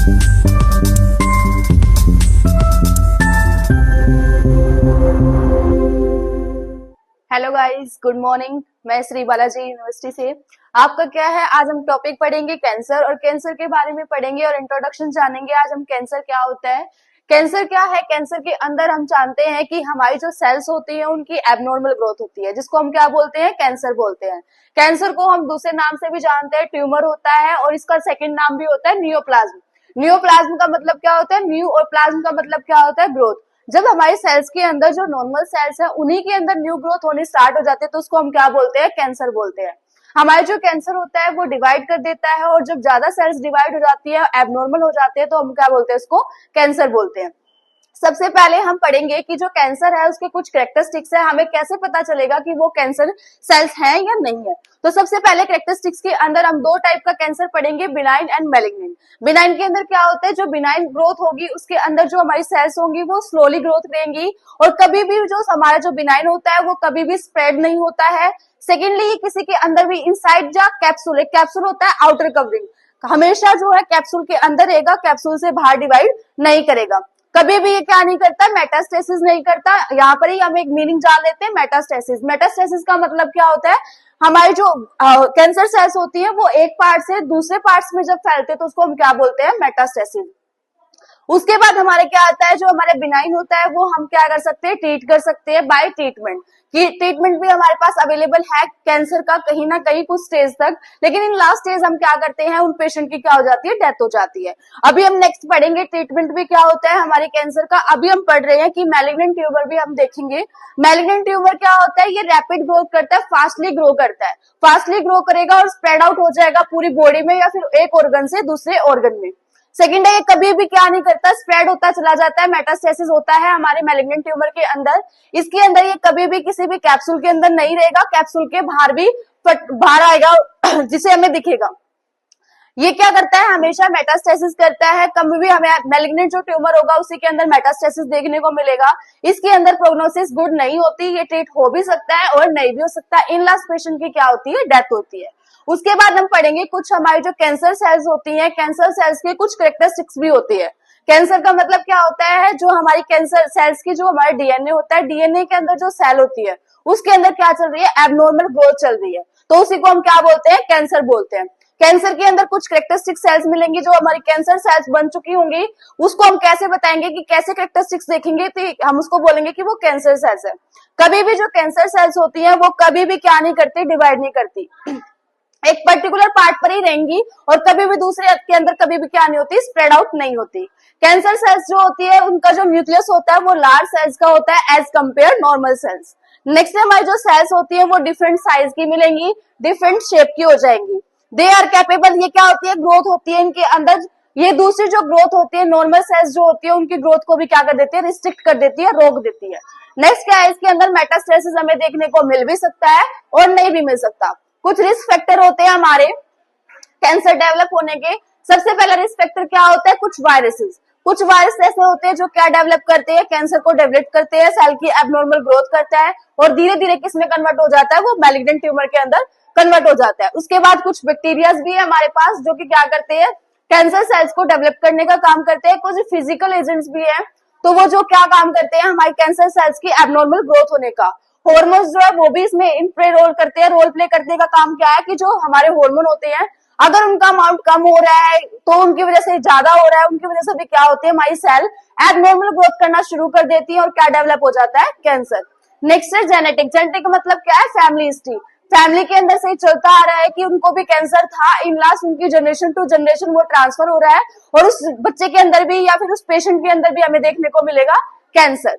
Hello guys, good morning. मैं Shri Balaji university से। आपका क्या है, आज हम टॉपिक पढ़ेंगे कैंसर और कैंसर के बारे में पढ़ेंगे और इंट्रोडक्शन जानेंगे। आज हम कैंसर क्या होता है, कैंसर क्या है। कैंसर के अंदर हम जानते हैं कि हमारी जो सेल्स होती है उनकी एबनॉर्मल ग्रोथ होती है, जिसको हम क्या बोलते हैं, कैंसर बोलते हैं। कैंसर को हम दूसरे नाम से भी जानते हैं, ट्यूमर होता है, और इसका सेकेंड नाम भी होता है नियोप्लाज्म। नियोप्लाज्म का मतलब क्या होता है, न्यू, और प्लाज्म का मतलब क्या होता है, ग्रोथ। जब हमारी सेल्स के अंदर जो नॉर्मल सेल्स है उन्हीं के अंदर न्यू ग्रोथ होनी स्टार्ट हो जाती है तो उसको हम क्या बोलते हैं, कैंसर बोलते हैं। हमारा जो कैंसर होता है वो डिवाइड कर देता है, और जब ज्यादा सेल्स डिवाइड हो जाती है, एबनॉर्मल हो जाते हैं, तो हम क्या बोलते हैं, उसको कैंसर बोलते हैं। सबसे पहले हम पढ़ेंगे कि जो कैंसर है उसके कुछ कैरेक्टरिस्टिक्स है, हमें कैसे पता चलेगा कि वो कैंसर सेल्स हैं या नहीं है। तो सबसे पहले कैरेक्टरिस्टिक्स के अंदर हम दो टाइप का कैंसर पढ़ेंगे, बिनाइन एंड मैलिग्नेंट। बिनाइन के अंदर क्या होता है, जो बिनाइन ग्रोथ होगी उसके अंदर जो हमारी सेल्स होंगी वो स्लोली ग्रोथ देंगी, और कभी भी जो हमारा जो बिनाइन होता है वो कभी भी स्प्रेड नहीं होता है। सेकेंडली, किसी के अंदर भी इनसाइड जो कैप्सूल है, कैप्सूल होता है आउटर कवरिंग, हमेशा जो है कैप्सूल के अंदर रहेगा, कैप्सूल से बाहर डिवाइड नहीं करेगा। कभी भी ये क्या नहीं करता, मेटास्टेसिस नहीं करता। यहाँ पर ही हम एक मीनिंग जान लेते हैं, मेटास्टेसिस। मेटास्टेसिस का मतलब क्या होता है, हमारी जो कैंसर सेल्स होती है वो एक पार्ट से दूसरे पार्ट्स में जब फैलते हैं तो उसको हम क्या बोलते हैं, मेटास्टेसिस। उसके बाद हमारे क्या आता है, जो हमारे बिनाइन होता है वो हम क्या कर सकते हैं, ट्रीट कर सकते हैं बाय ट्रीटमेंट। कि ट्रीटमेंट भी हमारे पास अवेलेबल है कैंसर का कहीं ना कहीं कुछ स्टेज तक, लेकिन इन लास्ट स्टेज हम क्या करते हैं, उन पेशेंट की क्या हो जाती है, डेथ हो जाती है। अभी हम नेक्स्ट पढ़ेंगे ट्रीटमेंट भी क्या होता है हमारे कैंसर का। अभी हम पढ़ रहे हैं कि मैलिग्नेंट ट्यूमर भी हम देखेंगे। मैलिग्नेंट ट्यूमर क्या होता है, ये रैपिड ग्रोथ करता है, फास्टली ग्रो करता है, फास्टली ग्रो करेगा और स्प्रेड आउट हो जाएगा पूरी बॉडी में या फिर एक ऑर्गन से दूसरे ऑर्गन में। सेकेंड है, ये कभी भी क्या नहीं करता, स्प्रेड होता चला जाता है, मेटास्टेसिस होता है हमारे मैलिग्नेंट ट्यूमर के अंदर। इसके अंदर ये कभी भी किसी भी कैप्सूल के अंदर नहीं रहेगा, कैप्सूल के बाहर भी बाहर आएगा जिसे हमें दिखेगा। ये क्या करता है, हमेशा मेटास्टेसिस करता है। कभी भी हमें मैलिग्नेंट जो ट्यूमर होगा उसी के अंदर मेटास्टेसिस देखने को मिलेगा। इसके अंदर प्रोग्नोसिस गुड नहीं होती, ये ट्रीट हो भी सकता है और नहीं भी हो सकता है। इन लास्ट पेशेंट की क्या होती है, डेथ होती है। उसके बाद हम पढ़ेंगे कुछ हमारी जो कैंसर सेल्स होती हैं, कैंसर सेल्स के कुछ कैरेक्टरिस्टिक्स भी होती है। कैंसर का मतलब क्या होता है, जो हमारी कैंसर सेल्स की जो हमारा डीएनए होता है, डीएनए के अंदर जो सेल होती है उसके अंदर क्या चल रही है, एबनॉर्मल ग्रोथ चल रही है, तो उसी को हम क्या बोलते हैं, कैंसर बोलते हैं। कैंसर के अंदर कुछ कैरेक्टरिस्टिक सेल्स मिलेंगी, जो हमारी कैंसर सेल्स बन चुकी होंगी, उसको हम कैसे बताएंगे कि कैसे कैरेक्टरिस्टिक्स देखेंगे तो हम उसको बोलेंगे कि वो कैंसर सेल्स है। कभी भी जो कैंसर सेल्स होती हैं वो कभी भी क्या नहीं करती, डिवाइड नहीं करती, एक पर्टिकुलर पार्ट पर ही रहेंगी और कभी भी दूसरे के अंदर कभी भी क्या नहीं होती, स्प्रेड आउट नहीं होती। कैंसर सेल्स जो होती है उनका जो न्यूक्लियस होता है वो लार्ज सेल्स का होता है as compare normal cells. Next हमारी जो सेल्स होती है वो डिफरेंट साइज की मिलेंगी, डिफरेंट शेप की हो जाएंगी। दे आर कैपेबल, ये क्या होती है, ग्रोथ होती है इनके अंदर। ये दूसरी जो ग्रोथ होती है, नॉर्मल सेल्स जो होती है उनकी ग्रोथ को भी क्या कर देती है, रिस्ट्रिक्ट कर देती है, रोक देती है। नेक्स्ट क्या है, इसके अंदर मेटास्टेसिस हमें देखने को मिल भी सकता है और नहीं भी मिल सकता। कुछ रिस्क फैक्टर होते हैं हमारे कैंसर डेवलप होने के। सबसे पहला रिस्क फैक्टर क्या होता है, कुछ वायरसेस। कुछ वायरस ऐसे होते हैं जो क्या डेवलप करते हैं, कैंसर को डेवलप करते हैं, सेल की एबनॉर्मल ग्रोथ करता है और धीरे धीरे किस में कन्वर्ट हो जाता है, वो मैलिग्नेंट ट्यूमर के अंदर कन्वर्ट हो जाता है। उसके बाद कुछ बैक्टीरियाज भी है हमारे पास जो कि क्या करते हैं, कैंसर सेल्स को डेवलप करने का काम करते हैं। कुछ फिजिकल एजेंट्स भी है, तो वो जो क्या काम करते हैं, हमारे कैंसर सेल्स की एबनॉर्मल ग्रोथ होने का। हॉर्मोन्स जो है वो भी इसमें इन प्ले रोल करते हैं। रोल प्ले करने का काम क्या है कि जो हमारे हार्मोन होते हैं अगर उनका अमाउंट कम हो रहा है तो उनकी वजह से ज्यादा हो रहा है, उनकी वजह से भी क्या होती है, हमारी सेल एबनॉर्मल ग्रोथ करना शुरू कर देती है और क्या डेवलप हो जाता है, कैंसर। नेक्स्ट है जेनेटिक। जेनेटिक का मतलब क्या है, फैमिली हिस्ट्री। फैमिली के अंदर से ही चलता आ रहा है कि उनको भी कैंसर था, इन लास्ट उनकी जनरेशन टू जनरेशन वो ट्रांसफर हो रहा है और उस बच्चे के अंदर भी या फिर उस पेशेंट के अंदर भी हमें देखने को मिलेगा कैंसर।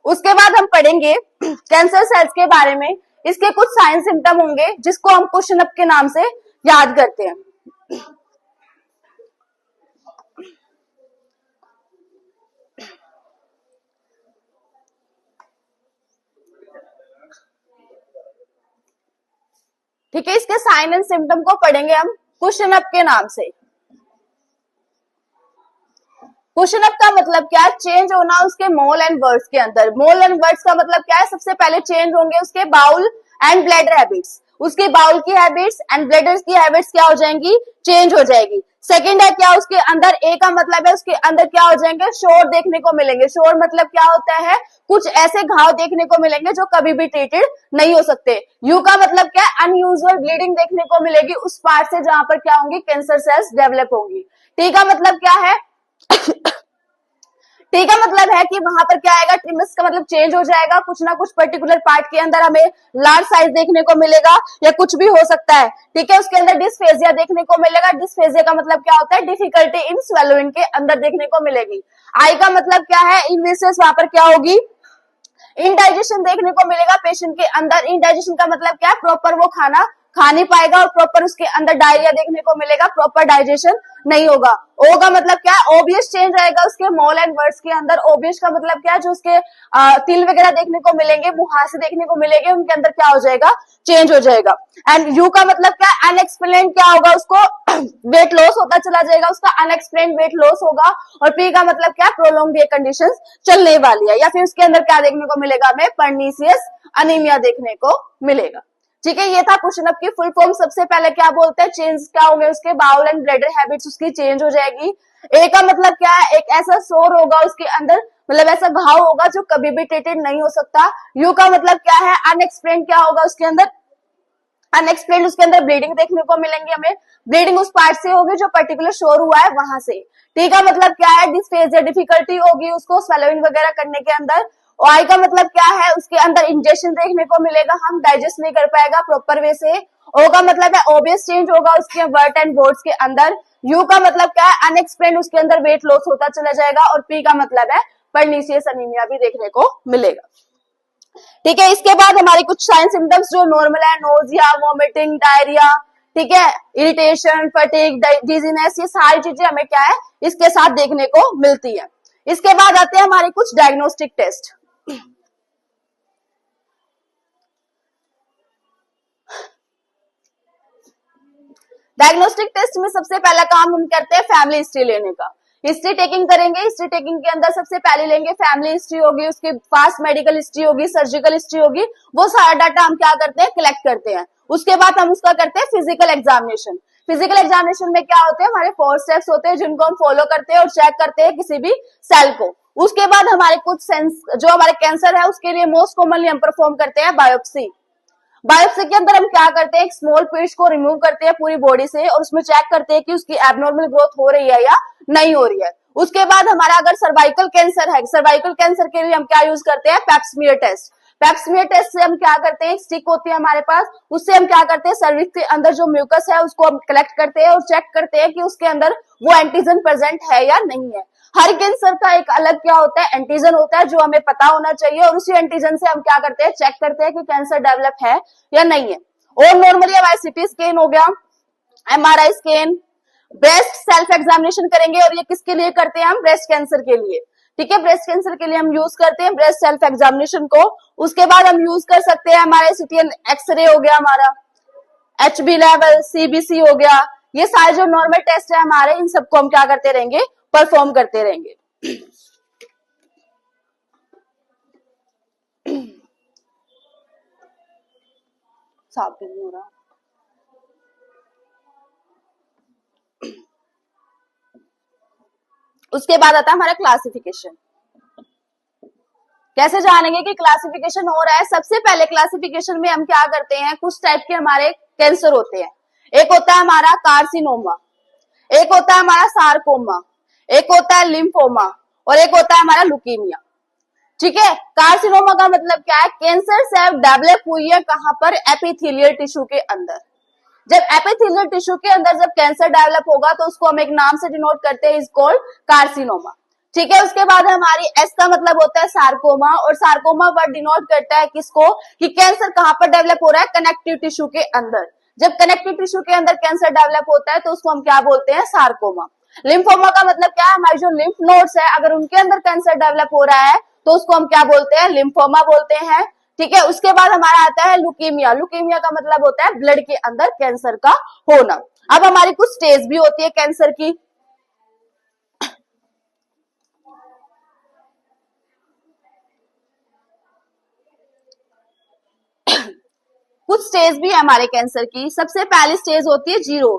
उसके बाद हम पढ़ेंगे कैंसर सेल्स के बारे में। इसके कुछ साइन सिम्टम होंगे जिसको हम क्वेश्चन अप के नाम से याद करते हैं। ठीक है, इसके साइन एंड सिम्टम को पढ़ेंगे हम क्वेश्चन अप के नाम से। क्वेश्चन अप का मतलब क्या है, चेंज होना उसके मोल एंड वर्ड्स के अंदर। मोल एंड वर्ड्स का मतलब क्या है, सबसे पहले चेंज होंगे उसके बाउल एंड ब्लैडर हैबिट्स। उसके बाउल की हैबिट्स एंड ब्लैडर की हैबिट्स क्या हो जाएंगी, चेंज हो जाएगी। सेकंड है क्या, उसके अंदर ए का मतलब है उसके अंदर क्या हो जाएंगे, शोर देखने को मिलेंगे। शोर मतलब क्या होता है, कुछ ऐसे घाव देखने को मिलेंगे जो कभी भी ट्रीटेड नहीं हो सकते। यू का मतलब क्या है, अनयूजुअल ब्लीडिंग देखने को मिलेगी उस पार्ट से जहां पर क्या होंगी, कैंसर सेल्स डेवलप होंगी। टी का मतलब क्या है टी का मतलब है कि वहां पर क्या आएगा, ट्रिमस का मतलब चेंज हो जाएगा, कुछ ना कुछ पर्टिकुलर पार्ट के अंदर हमें लार्ज साइज देखने को मिलेगा या कुछ भी हो सकता है। ठीक है, उसके अंदर डिस्फेजिया देखने को मिलेगा। डिस्फेजिया का मतलब क्या होता है, डिफिकल्टी इन स्वेलोइंग के अंदर देखने को मिलेगी। आई का मतलब क्या है, इनविसेस वहां पर क्या होगी, इनडाइजेशन देखने को मिलेगा पेशेंट के अंदर। इनडाइजेशन का मतलब क्या है, प्रॉपर वो खाना खा नहीं पाएगा और प्रॉपर उसके अंदर डायरिया देखने को मिलेगा, प्रॉपर डाइजेशन नहीं होगा। ओ का मतलब क्या है, ओबियस चेंज आएगा उसके मॉल एंड वर्ड्स के अंदर। ओबियस का मतलब क्या है, जो उसके तिल वगैरह देखने को मिलेंगे, मुहासे देखने को मिलेंगे, उनके अंदर क्या हो जाएगा, चेंज हो जाएगा। एंड यू का मतलब क्या, अनएक्सप्लेन क्या होगा, उसको वेट लॉस होता चला जाएगा, उसका अनएक्सप्लेन वेट लॉस होगा। और पी का मतलब क्या, प्रोलॉन्ग ये कंडीशन चलने वाली है। या फिर उसके अंदर क्या देखने को मिलेगा, हमें पर्नीसियस अनीमिया देखने को मिलेगा। ठीक है, ये था क्वेश्चन अप की फुल फॉर्म। सबसे पहले क्या बोलते हैं, चेंज क्या होंगे उसके, बाउल एंड ब्लैडर हैबिट्स उसकी चेंज हो जाएगी। ए का मतलब क्या है, एक ऐसा सोर होगा उसके अंदर, मतलब ऐसा घाव होगा जो कभी भी ट्रीटेड नहीं हो सकता। यू का मतलब क्या है, अनएक्सप्लेन क्या होगा उसके अंदर, अनएक्सप्लेन उसके अंदर ब्लीडिंग देखने को मिलेंगे हमें। ब्लीडिंग उस पार्ट से होगी जो पर्टिकुलर शोर हुआ है वहां से। टी का मतलब क्या है, डिस्फेजिया, डिफिकल्टी होगी उसको स्वेलोइंग वगैरह करने के अंदर। और आई का मतलब क्या है, उसके अंदर इंजेक्शन देखने को मिलेगा, हम डाइजेस्ट नहीं कर पाएगा प्रॉपर वे से। ओ का मतलब है ओबियस चेंज होगा उसके वर्ट एंड बोर्ड्स के अंदर। यू का मतलब क्या है, अनएक्सप्लेन उसके अंदर वेट लॉस होता चला जाएगा। और पी का मतलब है पर्नीसियस अनीमिया भी देखने को मिलेगा। ठीक है, इसके बाद हमारे कुछ साइन सिम्टम्स जो नॉर्मल है, नोजिया, वॉमिटिंग, डायरिया, ठीक है, इरिटेशन, फटीग, डिजीनेस, ये सारी चीजें हमें क्या है, इसके साथ देखने को मिलती है। इसके बाद आते हैं हमारे कुछ डायग्नोस्टिक टेस्ट। डायग्नोस्टिक टेस्ट में सबसे पहला काम हम करते हैं फैमिली हिस्ट्री लेने का। हिस्ट्री टेकिंग करेंगे। हिस्ट्री टेकिंग के अंदर सबसे पहले लेंगे फैमिली हिस्ट्री होगी, उसके पास मेडिकल हिस्ट्री होगी, सर्जिकल हिस्ट्री होगी, वो सारा डाटा हम क्या करते हैं, कलेक्ट करते हैं। उसके बाद हम उसका करते हैं फिजिकल एग्जामिनेशन। फिजिकल एग्जामिनेशन में क्या होते हैं, हमारे 4 स्टेप्स होते हैं जिनको हम फॉलो करते हैं और चेक करते हैं किसी भी सेल को। उसके बाद हमारे कुछ सेंस जो हमारे कैंसर है उसके लिए मोस्ट कॉमनली हम परफॉर्म करते हैं बायोप्सी। बायोप्सी के अंदर हम क्या करते हैं, एक स्मॉल पीस को रिमूव करते हैं पूरी बॉडी से और उसमें चेक करते हैं कि उसकी एबनॉर्मल ग्रोथ हो रही है या नहीं हो रही है। उसके बाद हमारा अगर सर्वाइकल कैंसर है, सर्वाइकल कैंसर के लिए हम क्या यूज करते हैं, पेप्समियर टेस्ट। पेप्समियर टेस्ट से हम क्या करते हैं, एक स्टिक होती है हमारे पास, उससे हम क्या करते हैं, सर्विक्स के अंदर जो म्यूकस है उसको हम कलेक्ट करते हैं और चेक करते हैं कि उसके अंदर वो एंटीजन प्रेजेंट है या नहीं है। हर कैंसर का एक अलग क्या होता है, एंटीजन होता है जो हमें पता होना चाहिए और उसी एंटीजन से हम क्या करते हैं, चेक करते हैं कि कैंसर डेवलप है या नहीं है। और नॉर्मली हमारा सीटी स्कैन हो गया, MRI scan, breast self examination करेंगे। और ये किसके लिए करते हैं, हम ब्रेस्ट कैंसर के लिए। ठीक है, ब्रेस्ट कैंसर के लिए हम यूज करते हैं ब्रेस्ट सेल्फ एग्जामिनेशन को। उसके बाद हम यूज कर सकते हैं हमारे सीटी एक्सरे हो गया, हमारा एचबी लेवल, सीबीसी हो गया। ये सारे जो नॉर्मल टेस्ट है हमारे, इन सबको हम क्या करते रहेंगे, परफॉर्म करते रहेंगे। साफ भी नहीं हो रहा। उसके बाद आता है हमारा क्लासिफिकेशन। कैसे जानेंगे कि क्लासिफिकेशन हो रहा है, सबसे पहले क्लासिफिकेशन में हम क्या करते हैं, कुछ टाइप के हमारे कैंसर होते हैं। एक होता है हमारा कार्सिनोमा, एक होता है हमारा सार्कोमा, एक होता है लिम्फोमा और एक होता है हमारा लुकीमिया। ठीक है, कार्सिनोमा का मतलब क्या है, कैंसर सेल डेवलप हुई है कहां पर, एपिथेलियल टिश्यू के अंदर। जब एपिथेलियल टिश्यू के अंदर जब कैंसर डेवलप होगा तो उसको हम एक नाम से डिनोट करते हैं, इज कॉल्ड कार्सिनोमा। ठीक है, उसके बाद हमारी एस का मतलब होता है सार्कोमा, और सार्कोमा वर्ड डिनोट करता है किसको, कि कैंसर कहां पर डेवलप हो रहा है, कनेक्टिव टिश्यू के अंदर। जब कनेक्टिव टिश्यू के अंदर कैंसर डेवलप होता है तो उसको हम क्या बोलते हैं, सार्कोमा। लिम्फोमा का मतलब क्या है, हमारे जो लिम्फ नोड्स है अगर उनके अंदर कैंसर डेवलप हो रहा है तो उसको हम क्या बोलते हैं, लिम्फोमा बोलते हैं। ठीक है, उसके बाद हमारा आता है लुकीमिया। लुकीमिया का मतलब होता है ब्लड के अंदर कैंसर का होना। अब हमारी कुछ स्टेज भी होती है कैंसर की। कुछ स्टेज भी है हमारे कैंसर की। सबसे पहली स्टेज होती है 0,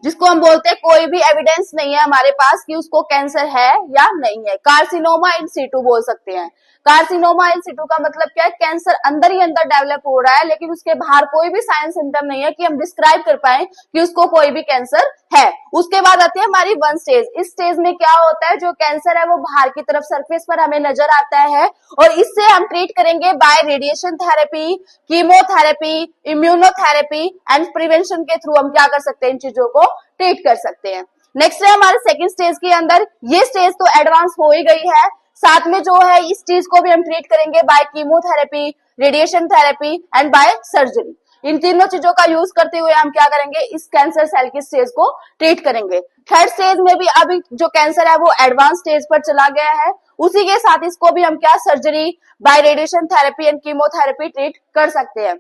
जिसको हम बोलते हैं कोई भी एविडेंस नहीं है हमारे पास कि उसको कैंसर है या नहीं है। कार्सिनोमा इन सिटू बोल सकते हैं। कार्सिनोमा इन सिटू का मतलब क्या है, कैंसर अंदर ही अंदर डेवलप हो रहा है, लेकिन उसके बाहर कोई भी साइन सिम्टम नहीं है कि हम डिस्क्राइब कर पाए कि उसको कोई भी कैंसर है। उसके बाद आती है हमारी 1 स्टेज। इस स्टेज में क्या होता है, जो कैंसर है वो बाहर की तरफ सरफेस पर हमें नजर आता है, और इससे हम ट्रीट करेंगे bye radiation therapy, chemotherapy, immunotherapy and prevention के थ्रू हम क्या कर सकते हैं, इन चीजों को ट्रीट कर सकते हैं। नेक्स्ट है हमारे सेकंड स्टेज के अंदर, ये स्टेज तो एडवांस हो ही गई है, साथ में जो है इस चीज को भी हम ट्रीट करेंगे by chemotherapy, radiation therapy and by surgery. इन तीनों चीजों का यूज करते हुए हम क्या करेंगे, इस कैंसर सेल की स्टेज को ट्रीट करेंगे। थर्ड स्टेज में भी अभी जो कैंसर है वो एडवांस स्टेज पर चला गया है, उसी के साथ इसको भी हम क्या surgery bye radiation therapy and chemotherapy treat कर सकते हैं।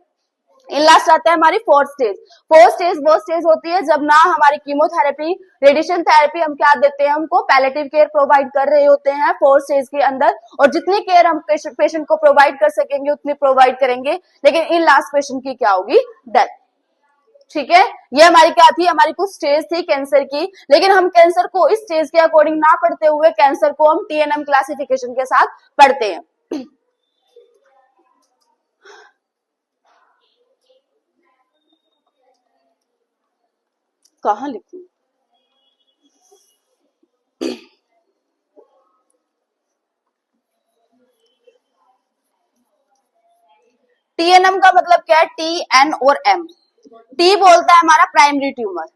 इन लास्ट आता है हमारी 4th स्टेज। 4th स्टेज वो स्टेज होती है जब ना हमारी कीमोथेरेपी, रेडिएशन थेरेपी हम क्या देते हैं, हमको पैलेटिव केयर प्रोवाइड कर रहे होते हैं 4th स्टेज के अंदर, और जितनी केयर हम पेशेंट को प्रोवाइड कर सकेंगे उतनी प्रोवाइड करेंगे, लेकिन इन लास्ट पेशेंट की क्या होगी, डेथ। ठीक है, ये हमारी क्या थी, हमारी कुछ स्टेज थी कैंसर की, लेकिन हम कैंसर को इस स्टेज के अकॉर्डिंग ना पढ़ते हुए कैंसर को हम TNM क्लासिफिकेशन के साथ पढ़ते हैं। कहां लिखूं, TNM का मतलब क्या है, T, N और M। T बोलता है हमारा प्राइमरी ट्यूमर।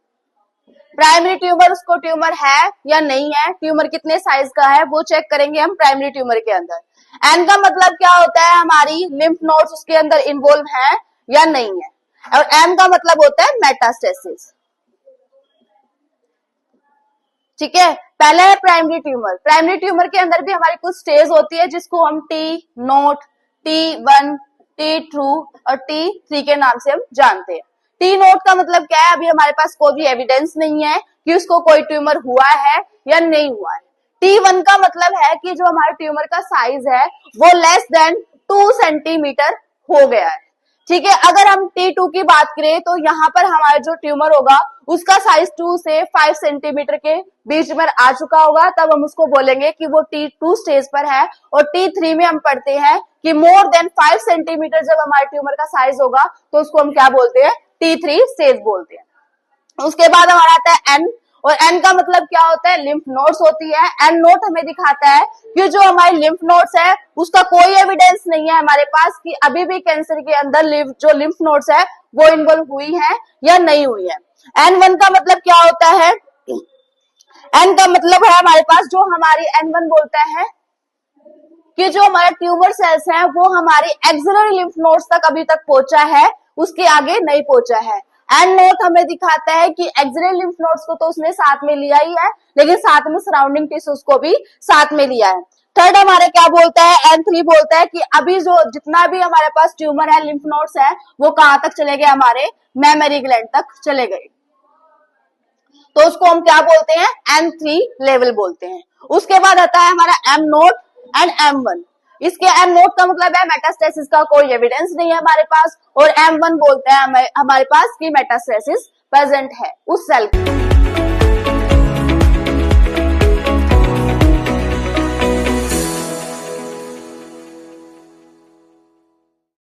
प्राइमरी ट्यूमर, उसको ट्यूमर है या नहीं है, ट्यूमर कितने साइज का है वो चेक करेंगे हम प्राइमरी ट्यूमर के अंदर। N का मतलब क्या होता है, हमारी लिम्फ नोड्स उसके अंदर इन्वॉल्व है या नहीं है, और M का मतलब होता है मेटास्टेसिस। ठीक है, पहले है प्राइमरी ट्यूमर। प्राइमरी ट्यूमर के अंदर भी हमारी कुछ स्टेज होती है जिसको हम T नोट, T1, T2 और T3 के नाम से हम जानते हैं। T नोट का मतलब क्या है, अभी हमारे पास कोई भी एविडेंस नहीं है कि उसको कोई ट्यूमर हुआ है या नहीं हुआ है। T1 का मतलब है कि जो हमारे ट्यूमर का साइज है वो लेस देन 2 सेंटीमीटर हो गया है। ठीक है, अगर हम T2 की बात करें तो यहाँ पर हमारा जो ट्यूमर होगा उसका साइज 2 से 5 सेंटीमीटर के बीच में आ चुका होगा, तब हम उसको बोलेंगे कि वो T2 स्टेज पर है। और T3 में हम पढ़ते हैं कि मोर देन 5 सेंटीमीटर जब हमारे ट्यूमर का साइज होगा तो उसको हम क्या बोलते हैं, T3 स्टेज बोलते हैं। उसके बाद हमारा आता है N, और N का मतलब क्या होता है, लिम्फ नोड्स होती है। N नोट हमें दिखाता है कि जो हमारी लिम्फ नोड्स है उसका कोई एविडेंस नहीं है हमारे पास कि अभी भी कैंसर के अंदर जो लिम्फ नोड्स है वो इन्वॉल्व हुई है या नहीं हुई है। N1 का मतलब क्या होता है, N का मतलब है हमारे पास जो हमारी N1 बोलता है कि जो हमारे ट्यूमर सेल्स हैं वो हमारी एक्सिलरी लिम्फ नोड्स तक अभी तक पहुंचा है, उसके आगे नहीं पहुंचा है। N नोट हमें दिखाता है कि एक्सिलरी लिम्फ नोड्स को तो उसने साथ में लिया ही है, लेकिन साथ में सराउंडिंग टिश्यूज को भी साथ में लिया है। थर्ड हमारे क्या बोलता है, N3 बोलता है कि अभी जो जितना भी हमारे पास ट्यूमर है, लिम्फ नोड्स है, वो कहां तक चले गए, हमारे मेमोरी ग्लैंड तक चले गए, तो उसको हम क्या बोलते हैं, N3 लेवल बोलते हैं। उसके बाद आता है हमारा M नोट एंड M1। इसके M नोट का मतलब है मेटास्टेसिस का कोई एविडेंस नहीं है हमारे पास, और M1 बोलते हैं हमारे पास कि मेटास्टेसिस प्रेजेंट है उस सेल